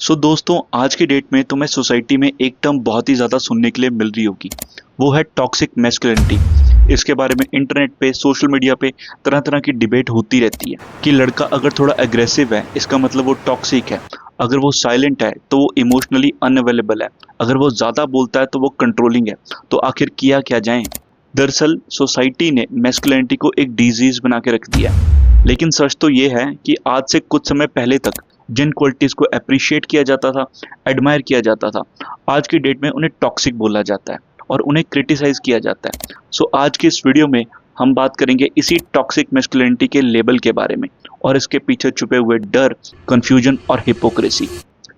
दोस्तों, आज की डेट में तुम्हें सोसाइटी में एक टर्म बहुत ही ज़्यादा सुनने के लिए मिल रही होगी। वो है टॉक्सिक मैस्कुलिनिटी। इसके बारे में इंटरनेट पे, सोशल मीडिया पे तरह तरह की डिबेट होती रहती है कि लड़का अगर थोड़ा एग्रेसिव है इसका मतलब वो टॉक्सिक है, अगर वो साइलेंट है तो वो इमोशनली अनअवेलेबल है, अगर वो ज़्यादा बोलता है तो वो कंट्रोलिंग है। तो आखिर किया क्या जाए। दरअसल सोसाइटी ने मैस्कुलिनिटी को एक डिजीज बना के रख दिया है। लेकिन सच तो ये है कि आज से कुछ समय पहले तक जिन क्वालिटीज़ को अप्रिशिएट किया जाता था, एडमायर किया जाता था, आज की डेट में उन्हें टॉक्सिक बोला जाता है और उन्हें क्रिटिसाइज किया जाता है। आज की इस वीडियो में हम बात करेंगे इसी टॉक्सिक मैस्कुलिनिटी के लेबल के बारे में और इसके पीछे छुपे हुए डर, कंफ्यूजन और हिपोक्रेसी।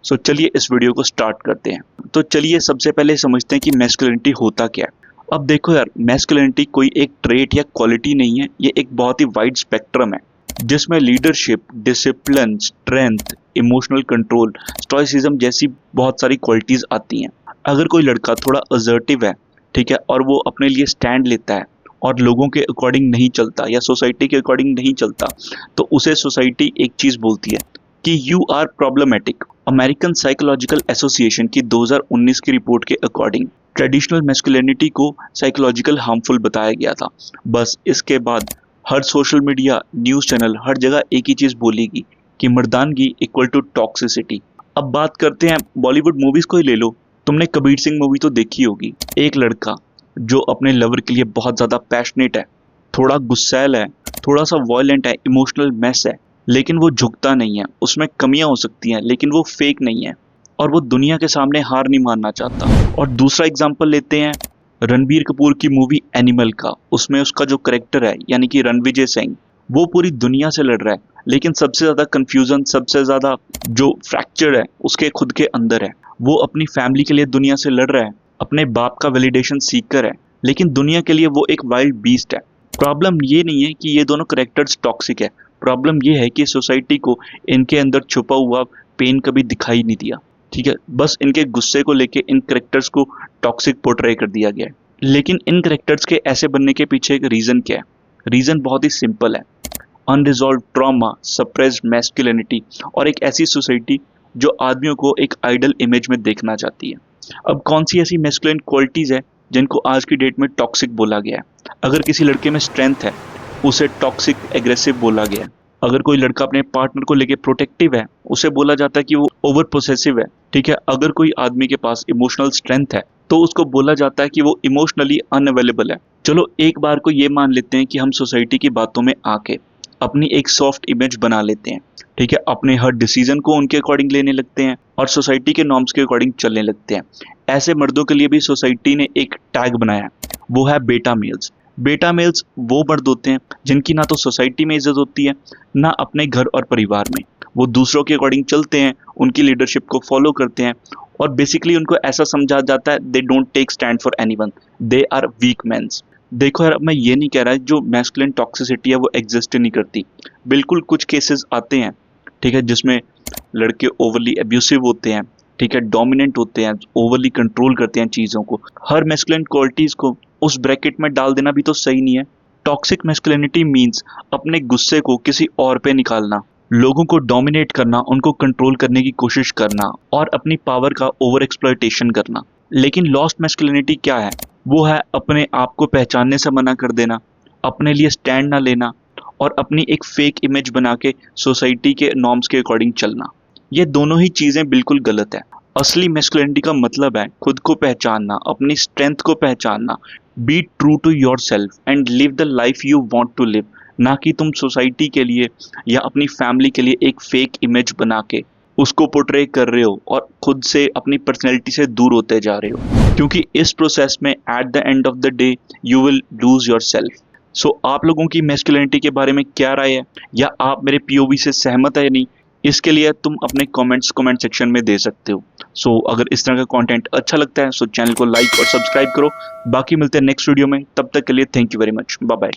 चलिए इस वीडियो को स्टार्ट करते हैं। तो चलिए सबसे पहले समझते हैं कि मैस्कुलिनिटी होता क्या है। अब देखो यार, मैस्कुलिनिटी कोई एक ट्रेट या क्वालिटी नहीं है, ये एक बहुत ही वाइड स्पेक्ट्रम है जिसमें leadership, discipline, strength, emotional control, stoicism जैसी बहुत सारी क्वालिटीज आती हैं। अगर कोई लड़का थोड़ा असर्टिव है, ठीक है, और वो अपने लिए स्टैंड लेता है और लोगों के अकॉर्डिंग नहीं चलता या सोसाइटी के अकॉर्डिंग नहीं चलता, तो उसे सोसाइटी एक चीज बोलती है कि you are problematic. American psychological association की 2019 की रिपोर्ट के अकॉर्डिंग ट्रेडिशनल मैस्कुलिनिटी को साइकोलॉजिकल हार्मफुल बताया गया था। बस इसके बाद हर सोशल मीडिया, न्यूज़ चैनल, हर जगह एक ही चीज़ बोलेगी कि मर्दानगी इक्वल टू टॉक्सिसिटी। अब बात करते हैं बॉलीवुड मूवीज़ को ही ले लो। तुमने कबीर सिंह मूवी तो देखी होगी। एक लड़का जो अपने लवर के लिए बहुत ज़्यादा पैशनेट है, थोड़ा गुस्सैल है, थोड़ा सा वॉयलेंट है, इमोशनल मैस है, लेकिन वो झुकता नहीं है। उसमें कमियां हो सकती हैं लेकिन वो फेक नहीं है और वो दुनिया के सामने हार नहीं मानना चाहता। और दूसरा एग्जाम्पल लेते हैं रणबीर कपूर की मूवी एनिमल का। उसमें उसका जो करेक्टर है यानी कि रणविजय सिंह, वो पूरी दुनिया से लड़ रहा है, लेकिन सबसे ज़्यादा कंफ्यूजन, सबसे ज़्यादा जो फ्रैक्चर है उसके खुद के अंदर है। वो अपनी फैमिली के लिए दुनिया से लड़ रहा है, अपने बाप का वैलिडेशन सीकर है, लेकिन दुनिया के लिए वो एक वाइल्ड बीस्ट है। प्रॉब्लम ये नहीं है कि ये दोनों करेक्टर्स टॉक्सिक है, प्रॉब्लम ये है कि सोसाइटी को इनके अंदर छुपा हुआ पेन कभी दिखाई नहीं दिया। ठीक है, बस इनके गुस्से को लेके इन करेक्टर्स को टॉक्सिक पोर्ट्रे कर दिया गया है। लेकिन इन करेक्टर्स के ऐसे बनने के पीछे एक रीज़न क्या है? रीज़न बहुत ही सिंपल है। अनरिजॉल्व ट्रॉमा, सप्रेस्ड मैस्कुलिनिटी और एक ऐसी सोसाइटी जो आदमियों को एक आइडल इमेज में देखना चाहती है। अब कौन सी ऐसी मैस्कुलिन क्वालिटीज़ है जिनको आज की डेट में टॉक्सिक बोला गया है? अगर किसी लड़के में स्ट्रेंथ है, उसे टॉक्सिक एग्रेसिव बोला गया है। अगर कोई लड़का अपने पार्टनर को लेके प्रोटेक्टिव है, उसे बोला जाता है कि वो ओवर पोसेसिव है। ठीक है, अगर कोई आदमी के पास इमोशनल स्ट्रेंथ है तो उसको बोला जाता है कि वो इमोशनली अनअवेलेबल है। चलो एक बार को ये मान लेते हैं कि हम सोसाइटी की बातों में आके अपनी एक सॉफ्ट इमेज बना लेते हैं। ठीक है, अपने हर डिसीजन को उनके अकॉर्डिंग लेने लगते हैं और सोसाइटी के नॉर्म्स के अकॉर्डिंग चलने लगते हैं। ऐसे मर्दों के लिए भी सोसाइटी ने एक टैग बनाया है, वो है बेटा मेल्स। बेटा मेल्स वो मर्द होते हैं जिनकी ना तो सोसाइटी में इज्जत होती है, ना अपने घर और परिवार में। वो दूसरों के अकॉर्डिंग चलते हैं, उनकी लीडरशिप को फॉलो करते हैं और बेसिकली उनको ऐसा समझा जाता है they don't take stand for anyone, they are weak mens. देखो यार, मैं ये नहीं कह रहा जो मैस्कुलिन टॉक्सिसिटी है वो एग्जिस्ट नहीं करती। बिल्कुल कुछ केसेस आते हैं, ठीक है, जिसमें लड़के ओवरली एब्यूसिव होते हैं, ठीक है, डोमिनेंट होते हैं, ओवरली कंट्रोल करते हैं चीज़ों को। हर मैस्कुलिन क्वालिटीज़ को उस ब्रैकेट में डाल देना भी तो सही नहीं है। टॉक्सिक मैस्कुलिनिटी मीन्स अपने गुस्से को किसी और पे निकालना, लोगों को डोमिनेट करना, उनको कंट्रोल करने की कोशिश करना और अपनी पावर का ओवर एक्सप्लॉयटेशन करना। लेकिन लॉस्ट मैस्कुलिनिटी क्या है? वो है अपने आप को पहचानने से मना कर देना, अपने लिए स्टैंड ना लेना और अपनी एक फेक इमेज बना के सोसाइटी के नॉर्म्स के अकॉर्डिंग चलना। ये दोनों ही चीज़ें बिल्कुल गलत है। असली मैस्कुलिनिटी का मतलब है खुद को पहचानना, अपनी स्ट्रेंथ को पहचानना, be true to yourself and live the life you want to live. ना कि तुम सोसाइटी के लिए या अपनी फैमिली के लिए एक फेक इमेज बना के उसको पोर्ट्रे कर रहे हो और खुद से, अपनी पर्सनैलिटी से दूर होते जा रहे हो, क्योंकि इस प्रोसेस में at the end of the day you will lose your self. आप लोगों की मैस्कुलिनिटी के बारे में क्या राय है, या आप मेरे पीओवी से सहमत है या नहीं, इसके लिए तुम अपने कमेंट सेक्शन में दे सकते हो। अगर इस तरह का कंटेंट अच्छा लगता है चैनल को लाइक और सब्सक्राइब करो। बाकी मिलते हैं नेक्स्ट वीडियो में, तब तक के लिए thank you very much, bye bye.